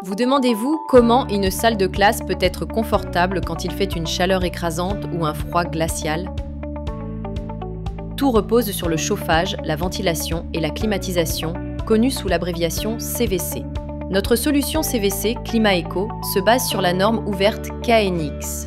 Vous demandez-vous comment une salle de classe peut être confortable quand il fait une chaleur écrasante ou un froid glacial? Tout repose sur le chauffage, la ventilation et la climatisation, connue sous l'abréviation CVC. Notre solution CVC Climaeco se base sur la norme ouverte KNX.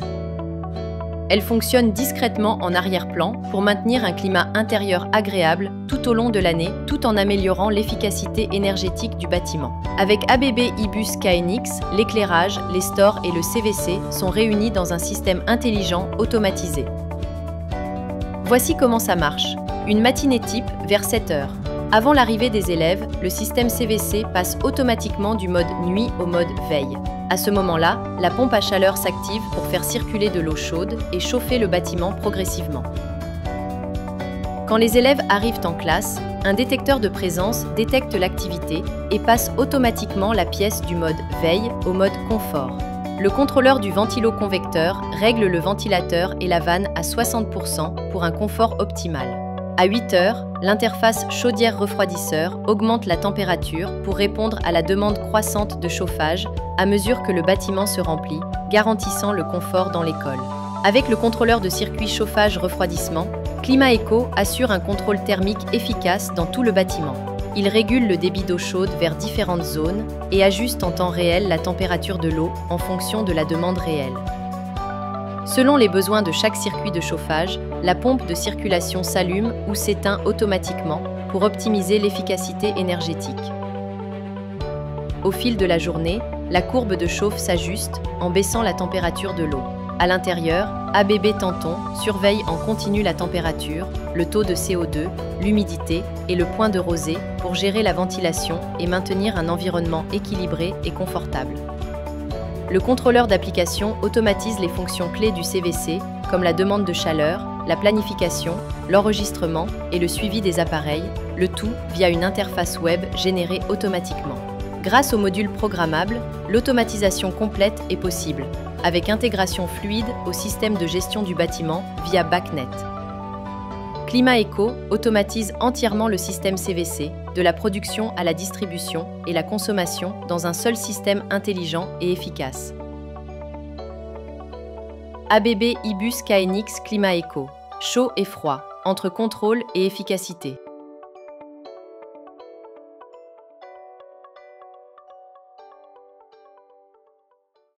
Elle fonctionne discrètement en arrière-plan pour maintenir un climat intérieur agréable tout au long de l'année, tout en améliorant l'efficacité énergétique du bâtiment. Avec ABB iBus KNX, l'éclairage, les stores et le CVC sont réunis dans un système intelligent automatisé. Voici comment ça marche. Une matinée type vers 7 h. Avant l'arrivée des élèves, le système CVC passe automatiquement du mode nuit au mode veille. À ce moment-là, la pompe à chaleur s'active pour faire circuler de l'eau chaude et chauffer le bâtiment progressivement. Quand les élèves arrivent en classe, un détecteur de présence détecte l'activité et passe automatiquement la pièce du mode veille au mode confort. Le contrôleur du ventilo-convecteur règle le ventilateur et la vanne à 60% pour un confort optimal. À 8 h, l'interface chaudière-refroidisseur augmente la température pour répondre à la demande croissante de chauffage à mesure que le bâtiment se remplit, garantissant le confort dans l'école. Avec le contrôleur de circuit chauffage-refroidissement, Climaeco assure un contrôle thermique efficace dans tout le bâtiment. Il régule le débit d'eau chaude vers différentes zones et ajuste en temps réel la température de l'eau en fonction de la demande réelle. Selon les besoins de chaque circuit de chauffage, la pompe de circulation s'allume ou s'éteint automatiquement pour optimiser l'efficacité énergétique. Au fil de la journée, la courbe de chauffe s'ajuste en baissant la température de l'eau. À l'intérieur, ABB Tenton surveille en continu la température, le taux de CO2, l'humidité et le point de rosée pour gérer la ventilation et maintenir un environnement équilibré et confortable. Le contrôleur d'application automatise les fonctions clés du CVC, comme la demande de chaleur, la planification, l'enregistrement et le suivi des appareils, le tout via une interface web générée automatiquement. Grâce au module programmable, l'automatisation complète est possible, avec intégration fluide au système de gestion du bâtiment via BACnet. Climaeco automatise entièrement le système CVC, de la production à la distribution et la consommation dans un seul système intelligent et efficace. ABB iBus KNX Climaeco, chaud et froid, entre contrôle et efficacité.